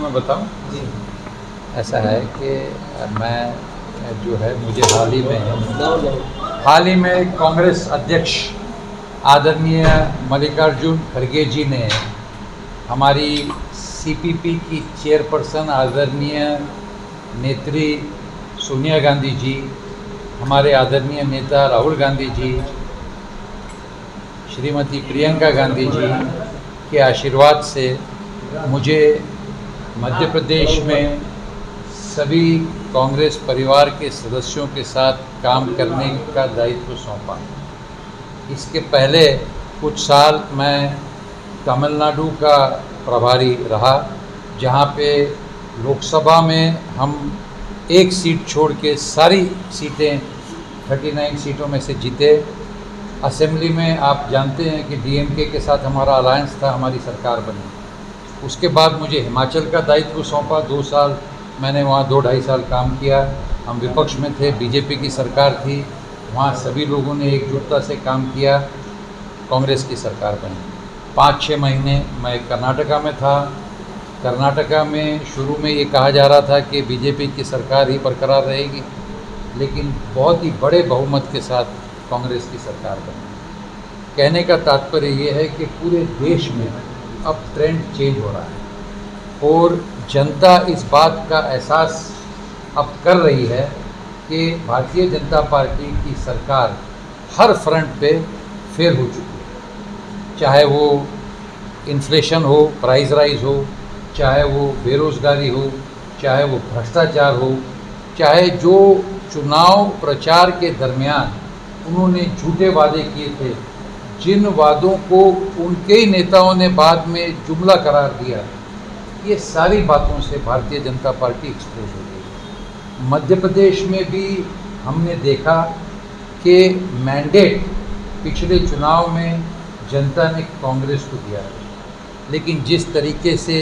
मैं बताऊं? जी। ऐसा है कि मैं जो है मुझे हाल ही में कांग्रेस अध्यक्ष आदरणीय मल्लिकार्जुन खड़गे जी ने हमारी सीपीपी की चेयरपर्सन आदरणीय नेत्री सोनिया गांधी जी, हमारे आदरणीय नेता राहुल गांधी जी, श्रीमती प्रियंका गांधी जी के आशीर्वाद से मुझे मध्य प्रदेश में सभी कांग्रेस परिवार के सदस्यों के साथ काम करने का दायित्व सौंपा। इसके पहले कुछ साल मैं तमिलनाडु का प्रभारी रहा, जहाँ पे लोकसभा में हम एक सीट छोड़ के सारी सीटें 39 सीटों में से जीते। असेंबली में आप जानते हैं कि डीएमके के साथ हमारा अलायंस था, हमारी सरकार बनी। उसके बाद मुझे हिमाचल का दायित्व सौंपा। 2 साल मैंने वहाँ 2-2.5 साल काम किया। हम विपक्ष में थे, बीजेपी की सरकार थी, वहाँ सभी लोगों ने एकजुटता से काम किया, कांग्रेस की सरकार बनी। 5-6 महीने मैं कर्नाटका में था। कर्नाटका में शुरू में ये कहा जा रहा था कि बीजेपी की सरकार ही बरकरार रहेगी, लेकिन बहुत ही बड़े बहुमत के साथ कांग्रेस की सरकार बनी। कहने का तात्पर्य ये है कि पूरे देश में अब ट्रेंड चेंज हो रहा है और जनता इस बात का एहसास अब कर रही है कि भारतीय जनता पार्टी की सरकार हर फ्रंट पे फेल हो चुकी है। चाहे वो इन्फ्लेशन हो, प्राइस राइज हो, चाहे वो बेरोज़गारी हो, चाहे वो भ्रष्टाचार हो, चाहे जो चुनाव प्रचार के दरमियान उन्होंने झूठे वादे किए थे, जिन वादों को उनके ही नेताओं ने बाद में जुमला करार दिया, ये सारी बातों से भारतीय जनता पार्टी एक्सपोज हो गई। मध्य प्रदेश में भी हमने देखा कि मैंडेट पिछले चुनाव में जनता ने कांग्रेस को दिया है, लेकिन जिस तरीके से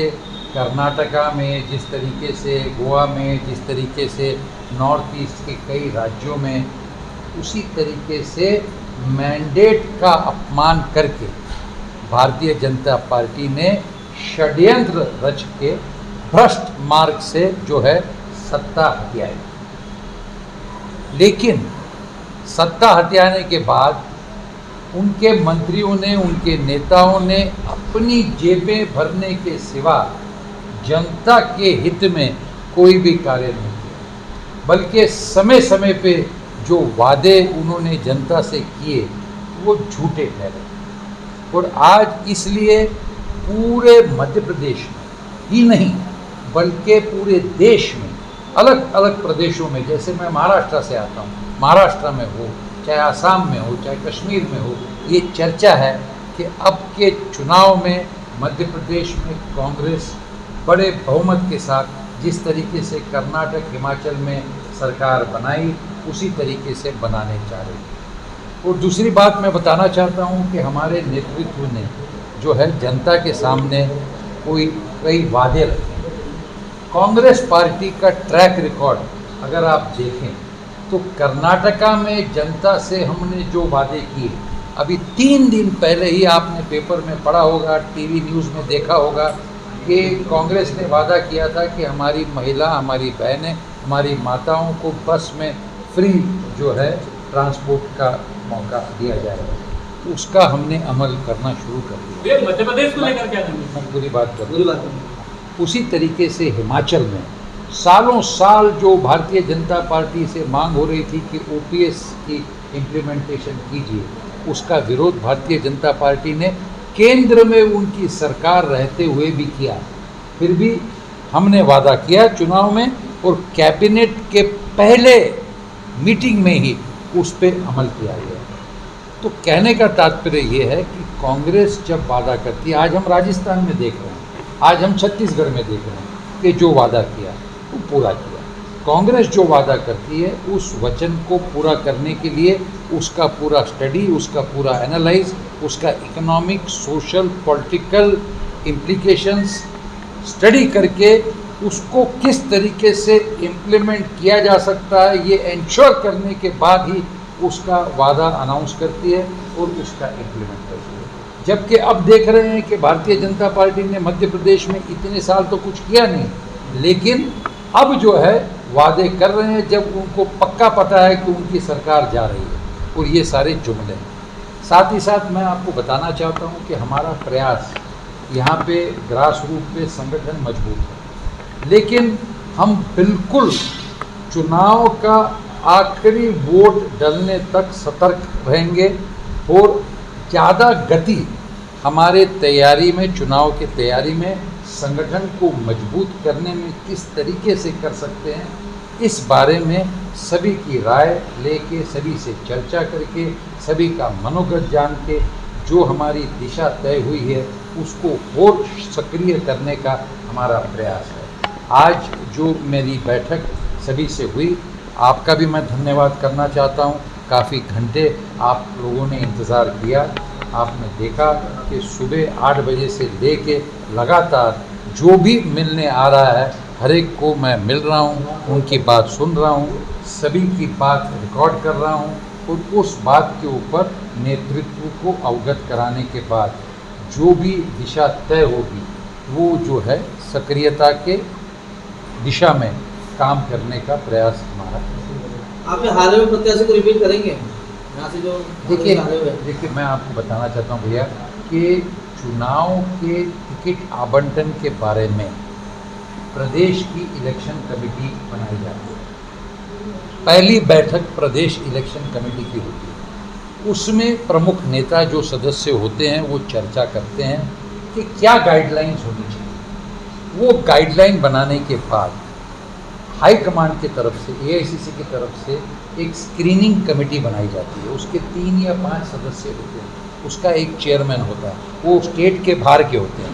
कर्नाटका में, जिस तरीके से गोवा में, जिस तरीके से नॉर्थ ईस्ट के कई राज्यों में, उसी तरीके से मैंडेट का अपमान करके भारतीय जनता पार्टी ने षड्यंत्र रच के भ्रष्ट मार्ग से जो है सत्ता हथियाई। लेकिन सत्ता हथियाने के बाद उनके मंत्रियों ने, उनके नेताओं ने अपनी जेबें भरने के सिवा जनता के हित में कोई भी कार्य नहीं किया, बल्कि समय समय पे जो वादे उन्होंने जनता से किए वो झूठे ठहरे। और आज इसलिए पूरे मध्य प्रदेश में ही नहीं बल्कि पूरे देश में अलग अलग प्रदेशों में, जैसे मैं महाराष्ट्र से आता हूँ, महाराष्ट्र में हो, चाहे आसाम में हो, चाहे कश्मीर में हो, ये चर्चा है कि अब के चुनाव में मध्य प्रदेश में कांग्रेस बड़े बहुमत के साथ जिस तरीके से कर्नाटक, हिमाचल में सरकार बनाई, उसी तरीके से बनाने चाह रही है। और दूसरी बात मैं बताना चाहता हूँ कि हमारे नेतृत्व ने जो है जनता के सामने कई वादे रखे। कांग्रेस पार्टी का ट्रैक रिकॉर्ड अगर आप देखें तो कर्नाटका में जनता से हमने जो वादे किए, अभी 3 दिन पहले ही आपने पेपर में पढ़ा होगा, टीवी न्यूज़ में देखा होगा कि कांग्रेस ने वादा किया था कि हमारी महिला, हमारी बहनें, हमारी माताओं को बस में फ्री जो है ट्रांसपोर्ट का मौका दिया जाएगा। उसका हमने अमल करना शुरू कर दिया। मध्य प्रदेश को लेकर क्या करेंगे? मैं पूरी बात करूँ। उसी तरीके से हिमाचल में सालों साल जो भारतीय जनता पार्टी से मांग हो रही थी कि ओपीएस की इम्प्लीमेंटेशन कीजिए, उसका विरोध भारतीय जनता पार्टी ने केंद्र में उनकी सरकार रहते हुए भी किया। फिर भी हमने वादा किया चुनाव में और कैबिनेट के पहले मीटिंग में ही उस पर अमल किया गया। तो कहने का तात्पर्य ये है कि कांग्रेस जब वादा करती है, आज हम राजस्थान में देख रहे हैं, आज हम छत्तीसगढ़ में देख रहे हैं कि जो वादा किया वो पूरा किया। कांग्रेस जो वादा करती है उस वचन को पूरा करने के लिए उसका पूरा स्टडी, उसका पूरा एनालाइज, उसका economic, social, political implications study करके उसको किस तरीके से इम्प्लीमेंट किया जा सकता है, ये इंश्योर करने के बाद ही उसका वादा अनाउंस करती है और उसका इम्प्लीमेंट करती है। जबकि अब देख रहे हैं कि भारतीय जनता पार्टी ने मध्य प्रदेश में इतने साल तो कुछ किया नहीं, लेकिन अब जो है वादे कर रहे हैं जब उनको पक्का पता है कि उनकी सरकार जा रही है, और ये सारे जुमले हैं। साथ ही साथ मैं आपको बताना चाहता हूँ कि हमारा प्रयास यहाँ पे ग्रास रूट पे संगठन मजबूत है, लेकिन हम बिल्कुल चुनाव का आखिरी वोट डलने तक सतर्क रहेंगे और ज़्यादा गति हमारे तैयारी में, चुनाव की तैयारी में संगठन को मजबूत करने में किस तरीके से कर सकते हैं, इस बारे में सभी की राय लेके, सभी से चर्चा करके, सभी का मनोगत जान के जो हमारी दिशा तय हुई है उसको और सक्रिय करने का हमारा प्रयास है। आज जो मेरी बैठक सभी से हुई, आपका भी मैं धन्यवाद करना चाहता हूँ। काफ़ी घंटे आप लोगों ने इंतज़ार किया। आपने देखा कि सुबह 8 बजे से लेके लगातार जो भी मिलने आ रहा है हर एक को मैं मिल रहा हूँ, उनकी बात सुन रहा हूँ, सभी की बात रिकॉर्ड कर रहा हूँ और उस बात के ऊपर नेतृत्व को अवगत कराने के बाद जो भी दिशा तय होगी वो जो है सक्रियता के दिशा में काम करने का प्रयास हमारा है। आप हारे हुए प्रत्याशी को रिपीट करेंगे यहाँ से जो? देखिए मैं आपको बताना चाहता हूँ भैया कि चुनाव के टिकट आवंटन के बारे में प्रदेश की इलेक्शन कमेटी बनाई जाती है। पहली बैठक प्रदेश इलेक्शन कमेटी की होती है। उसमें प्रमुख नेता जो सदस्य होते हैं वो चर्चा करते हैं कि क्या गाइडलाइंस होनी चाहिए। वो गाइडलाइन बनाने के बाद हाई कमांड की तरफ से, एआईसीसी की तरफ से एक स्क्रीनिंग कमेटी बनाई जाती है। उसके 3 या 5 सदस्य होते हैं, उसका एक चेयरमैन होता है, वो स्टेट के बाहर के होते हैं।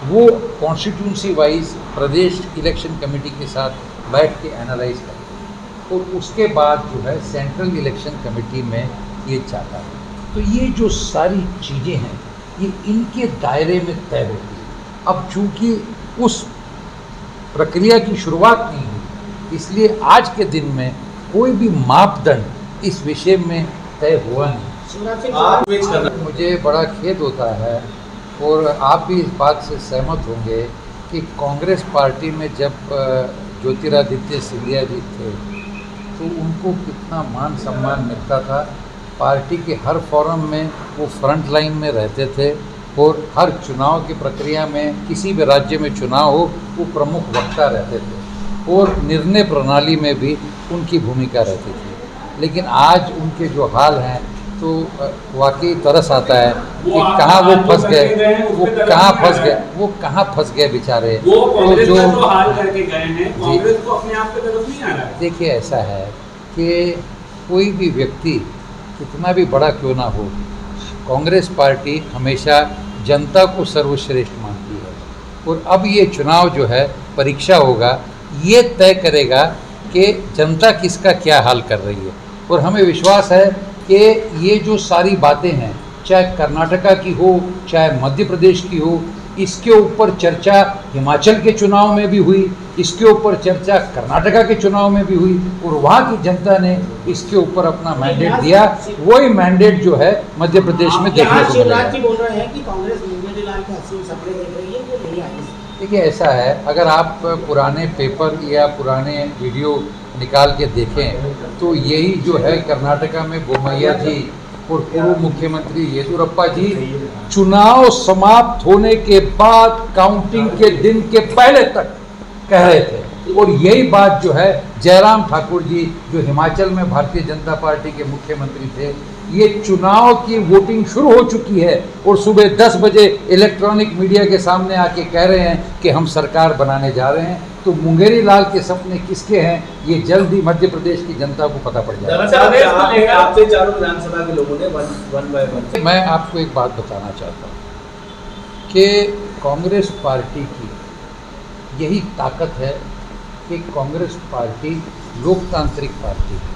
वो कॉन्स्टिट्यूंसी वाइज प्रदेश इलेक्शन कमेटी के साथ बैठ के एनालाइज करते हैं और उसके बाद जो है सेंट्रल इलेक्शन कमेटी में ये जाता है। तो ये जो सारी चीज़ें हैं ये इनके दायरे में तय होती है। अब चूँकि उस प्रक्रिया की शुरुआत नहीं हुई, इसलिए आज के दिन में कोई भी मापदंड इस विषय में तय हुआ नहीं। मुझे बड़ा खेद होता है और आप भी इस बात से सहमत होंगे कि कांग्रेस पार्टी में जब ज्योतिरादित्य सिंधिया जी थे तो उनको कितना मान सम्मान मिलता था। पार्टी के हर फोरम में वो फ्रंट लाइन में रहते थे और हर चुनाव की प्रक्रिया में, किसी भी राज्य में चुनाव हो, वो प्रमुख वक्ता रहते थे और निर्णय प्रणाली में भी उनकी भूमिका रहती थी। लेकिन आज उनके जो हाल हैं तो वाकई तरस आता है कि कहाँ वो फंस गए, वो कहाँ फंस गए बेचारे। तो जो हाल करके गए हैं, कांग्रेस को अपने आप पे तरफ नहीं आ रहा है। देखिए ऐसा है कि कोई भी व्यक्ति कितना भी बड़ा क्यों ना हो, कांग्रेस पार्टी हमेशा जनता को सर्वश्रेष्ठ मानती है और अब ये चुनाव जो है परीक्षा होगा, ये तय करेगा कि जनता किसका क्या हाल कर रही है। और हमें विश्वास है कि ये जो सारी बातें हैं, चाहे कर्नाटका की हो, चाहे मध्य प्रदेश की हो, इसके ऊपर चर्चा हिमाचल के चुनाव में भी हुई, इसके ऊपर चर्चा कर्नाटका के चुनाव में भी हुई और वहाँ की जनता ने इसके ऊपर अपना मैंडेट दिया। वही मैंडेट जो है मध्य प्रदेश में देखने को मिला। बोल रहे हैं कि कांग्रेस मुंगेरीलाल के हसीन सपने देख रही है, वो नहीं आई। देखिए ऐसा है, अगर आप पुराने पेपर या पुराने वीडियो निकाल के देखें तो यही जो है कर्नाटका में बोमैया जी और पूर्व मुख्यमंत्री येदियुरप्पा जी चुनाव समाप्त होने के बाद काउंटिंग के दिन के पहले तक कह रहे थे। और यही बात जो है जयराम ठाकुर जी जो हिमाचल में भारतीय जनता पार्टी के मुख्यमंत्री थे, ये चुनाव की वोटिंग शुरू हो चुकी है और सुबह 10 बजे इलेक्ट्रॉनिक मीडिया के सामने आके कह रहे हैं कि हम सरकार बनाने जा रहे हैं। तो मुंगेरी लाल के सपने किसके हैं, ये जल्द ही मध्य प्रदेश की जनता को पता पड़ जाएगा। आपसे चारों विधानसभा के लोगों ने वन बाय वन। मैं आपको एक बात बताना चाहता हूँ कि कांग्रेस पार्टी की यही ताकत है कि कांग्रेस पार्टी लोकतांत्रिक पार्टी है।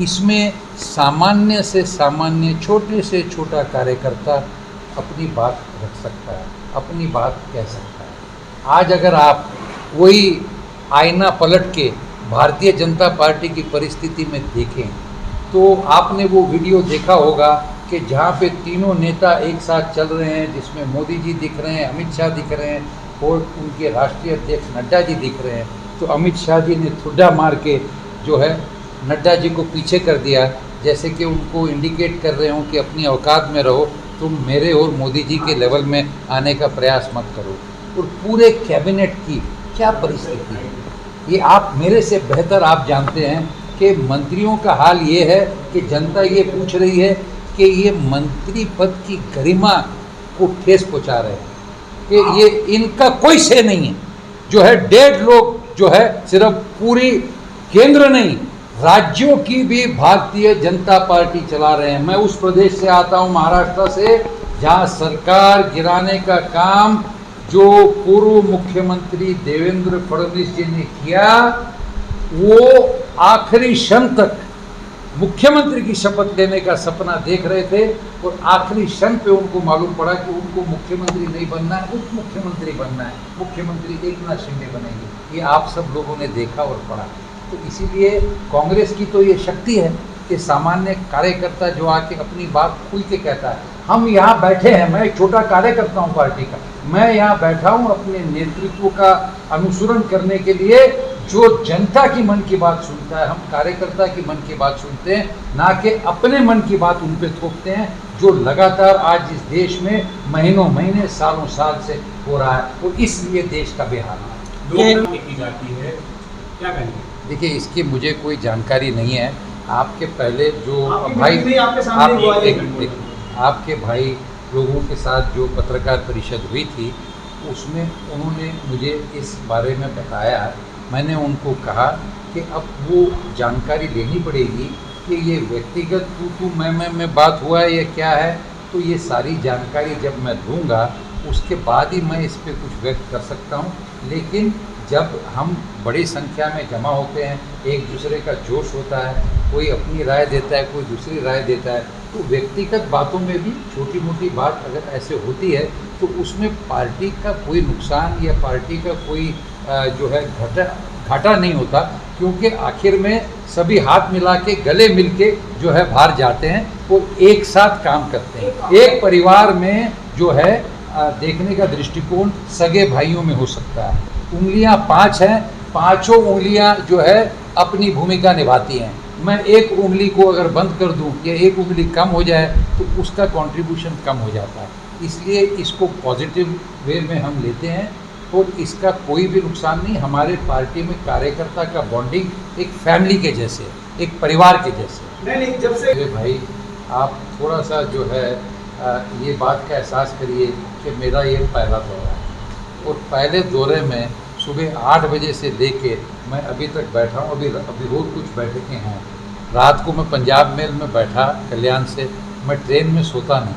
इसमें सामान्य से सामान्य, छोटे से छोटा कार्यकर्ता अपनी बात रख सकता है, अपनी बात कह सकता है। आज अगर आप वही आईना पलट के भारतीय जनता पार्टी की परिस्थिति में देखें तो आपने वो वीडियो देखा होगा कि जहाँ पे तीनों नेता एक साथ चल रहे हैं, जिसमें मोदी जी दिख रहे हैं, अमित शाह दिख रहे हैं और उनके राष्ट्रीय अध्यक्ष नड्डा जी दिख रहे हैं, तो अमित शाह जी ने ठुड्डा मार के जो है नड्डा जी को पीछे कर दिया, जैसे कि उनको इंडिकेट कर रहे हों कि अपनी औकात में रहो, तुम मेरे और मोदी जी के लेवल में आने का प्रयास मत करो। और पूरे कैबिनेट की क्या परिस्थिति है, ये आप मेरे से बेहतर आप जानते हैं कि मंत्रियों का हाल ये है कि जनता ये पूछ रही है कि ये मंत्री पद की गरिमा को ठेस पहुंचा रहे हैं, कि ये इनका कोई से नहीं है। जो है 1.5 लोग जो है सिर्फ पूरी केंद्र नहीं, राज्यों की भी भारतीय जनता पार्टी चला रहे हैं। मैं उस प्रदेश से आता हूं, महाराष्ट्र से, जहां सरकार गिराने का काम जो पूर्व मुख्यमंत्री देवेंद्र फडणवीस जी ने किया, वो आखिरी क्षण तक मुख्यमंत्री की शपथ लेने का सपना देख रहे थे और आखिरी क्षण पे उनको मालूम पड़ा कि उनको मुख्यमंत्री नहीं बनना है, उप मुख्यमंत्री बनना है। मुख्यमंत्री एकनाथ शिंदे बनेंगे, ये आप सब लोगों ने देखा और पढ़ा। तो इसीलिए कांग्रेस की तो ये शक्ति है कि सामान्य कार्यकर्ता जो आके अपनी बात खुल के कहता है। हम यहाँ बैठे हैं, मैं एक छोटा कार्यकर्ता हूँ पार्टी का, मैं यहाँ बैठा हूँ अपने नेतृत्व का अनुसरण करने के लिए, जो जनता की मन की बात सुनता है। हम कार्यकर्ता की मन की बात सुनते हैं, ना कि अपने मन की बात उन पे थोपते हैं, जो लगातार आज इस देश में महीनों महीने सालों साल से हो रहा है, और इसलिए देश का बेहाल है। लोकतंत्र की जाती है, क्या कहेंगे? देखिए, इसकी मुझे कोई जानकारी नहीं है। आपके पहले जो भाई आपके भाई लोगों के साथ जो पत्रकार परिषद हुई थी, उसमें उन्होंने मुझे इस बारे में बताया। मैंने उनको कहा कि अब वो जानकारी लेनी पड़ेगी कि ये व्यक्तिगत तू मैं बात हुआ है या क्या है। तो ये सारी जानकारी जब मैं दूंगा उसके बाद ही मैं इस पर कुछ व्यक्त कर सकता हूँ। लेकिन जब हम बड़ी संख्या में जमा होते हैं, एक दूसरे का जोश होता है, कोई अपनी राय देता है, कोई दूसरी राय देता है, तो व्यक्तिगत बातों में भी छोटी मोटी बात अगर ऐसे होती है तो उसमें पार्टी का कोई नुकसान या पार्टी का कोई जो है घाटा नहीं होता, क्योंकि आखिर में सभी हाथ मिला के गले मिल के जो है बाहर जाते हैं और एक साथ काम करते हैं। एक परिवार में जो है देखने का दृष्टिकोण सगे भाइयों में हो सकता है। उंगलियां 5 हैं, पांचों उंगलियां जो है अपनी भूमिका निभाती हैं। मैं एक उंगली को अगर बंद कर दूं या एक उंगली कम हो जाए तो उसका कंट्रीब्यूशन कम हो जाता है। इसलिए इसको पॉजिटिव वे में हम लेते हैं और इसका कोई भी नुकसान नहीं। हमारे पार्टी में कार्यकर्ता का बॉन्डिंग एक फैमिली के जैसे, एक परिवार के जैसे। नहीं, जब से भाई आप थोड़ा सा जो है ये बात का एहसास करिए कि मेरा ये पहला दौरा है और पहले दौरे में सुबह 8 बजे से लेके मैं अभी तक बैठा हूँ। अभी रोज़ कुछ बैठकें हैं। रात को मैं पंजाब मेल में बैठा कल्याण से, मैं ट्रेन में सोता नहीं,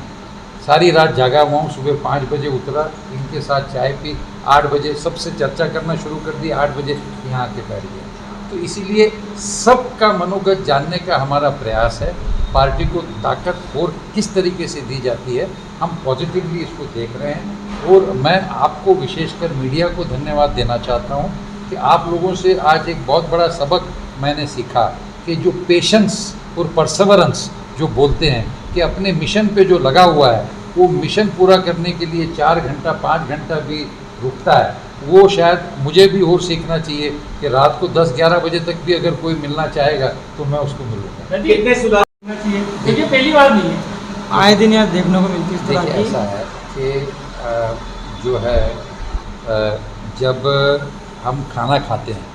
सारी रात जागा हुआ हूँ। सुबह 5 बजे उतरा, इनके साथ चाय पी, 8 बजे सबसे चर्चा करना शुरू कर दी, 8 बजे यहाँ आके बैठ गया। तो इसीलिए सबका मनोगत जानने का हमारा प्रयास है। पार्टी को ताकत और किस तरीके से दी जाती है, हम पॉजिटिवली इसको देख रहे हैं। और मैं आपको विशेषकर मीडिया को धन्यवाद देना चाहता हूँ कि आप लोगों से आज एक बहुत बड़ा सबक मैंने सीखा कि जो पेशेंस और परसेवरेंस जो बोलते हैं कि अपने मिशन पे जो लगा हुआ है, वो मिशन पूरा करने के लिए 4 घंटा 5 घंटा भी रुकता है। वो शायद मुझे भी और सीखना चाहिए कि रात को 10-11 बजे तक भी अगर कोई मिलना चाहेगा तो मैं उसको मिलूँगा। कितने सुधार होना चाहिए? देखिए, पहली बार नहीं है, आए दिन यार देखने को मिलती है इस तरह देखिए, की। ऐसा है कि जो है जब हम खाना खाते हैं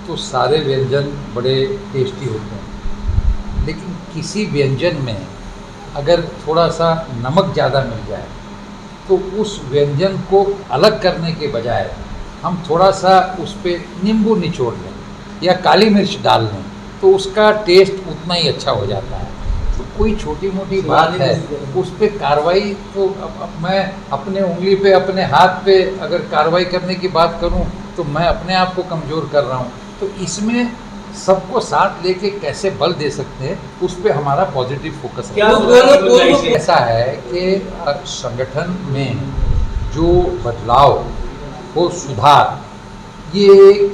तो सारे व्यंजन बड़े टेस्टी होते हैं, लेकिन किसी व्यंजन में अगर थोड़ा सा नमक ज़्यादा मिल जाए तो उस व्यंजन को अलग करने के बजाय हम थोड़ा सा उस पर नींबू निचोड़ लें या काली मिर्च डाल लें तो उसका टेस्ट उतना ही अच्छा हो जाता है। तो कोई छोटी मोटी बात है, उस पर कार्रवाई तो अब मैं अपने उंगली पे अपने हाथ पे अगर कार्रवाई करने की बात करूं तो मैं अपने आप को कमज़ोर कर रहा हूं। तो इसमें सबको साथ लेके कैसे बल दे सकते हैं, उस पे हमारा पॉजिटिव फोकस है। क्या सुधार? ऐसा है कि संगठन में जो बदलाव हो, सुधार, ये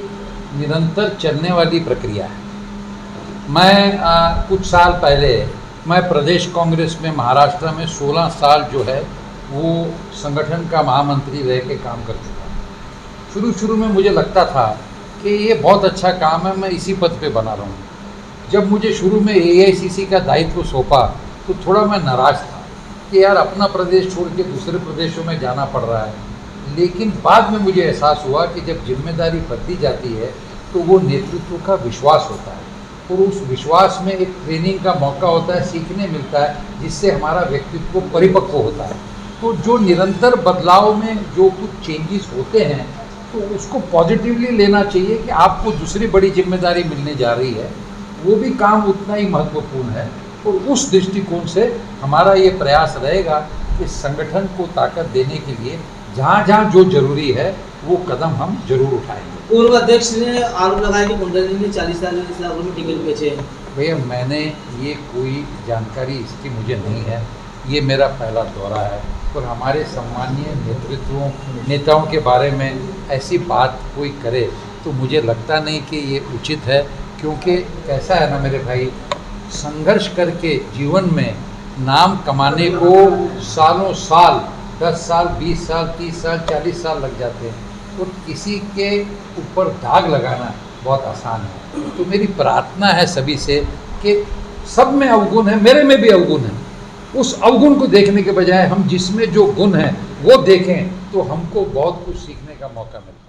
निरंतर चलने वाली प्रक्रिया है। मैं कुछ साल पहले मैं प्रदेश कांग्रेस में महाराष्ट्र में 16 साल जो है वो संगठन का महामंत्री रह के काम कर चुका हूँ। शुरू में मुझे लगता था कि ये बहुत अच्छा काम है, मैं इसी पद पे बना रहूँ। जब मुझे शुरू में AICC का दायित्व सौंपा तो थोड़ा मैं नाराज़ था कि यार अपना प्रदेश छोड़ के दूसरे प्रदेशों में जाना पड़ रहा है। लेकिन बाद में मुझे एहसास हुआ कि जब जिम्मेदारी बदली जाती है तो वो नेतृत्व का विश्वास होता है और उस विश्वास में एक ट्रेनिंग का मौका होता है, सीखने मिलता है, जिससे हमारा व्यक्तित्व परिपक्व होता है। तो जो निरंतर बदलाव में जो कुछ चेंजेस होते हैं तो उसको पॉजिटिवली लेना चाहिए कि आपको दूसरी बड़ी जिम्मेदारी मिलने जा रही है, वो भी काम उतना ही महत्वपूर्ण है। और उस दृष्टिकोण से हमारा ये प्रयास रहेगा कि संगठन को ताकत देने के लिए जहाँ जहाँ जो जरूरी है वो कदम हम जरूर उठाएंगे। पूर्व अध्यक्ष ने आरोप लगाया कि कुंडली ने 40 लाख रुपये टिकट बेचे हैं। भैया मैंने ये कोई जानकारी इसकी मुझे नहीं है, ये मेरा पहला दौरा है और हमारे सम्मानीय नेताओं के बारे में ऐसी बात कोई करे तो मुझे लगता नहीं कि ये उचित है। क्योंकि कैसा है ना मेरे भाई, संघर्ष करके जीवन में नाम कमाने को सालों साल 10 साल 20 साल 30 साल 40 साल लग जाते हैं और किसी के ऊपर दाग लगाना बहुत आसान है। तो मेरी प्रार्थना है सभी से कि सब में अवगुण है, मेरे में भी अवगुण है। उस अवगुण को देखने के बजाय हम जिसमें जो गुण है वो देखें तो हमको बहुत कुछ सीखने का मौका मिलता है।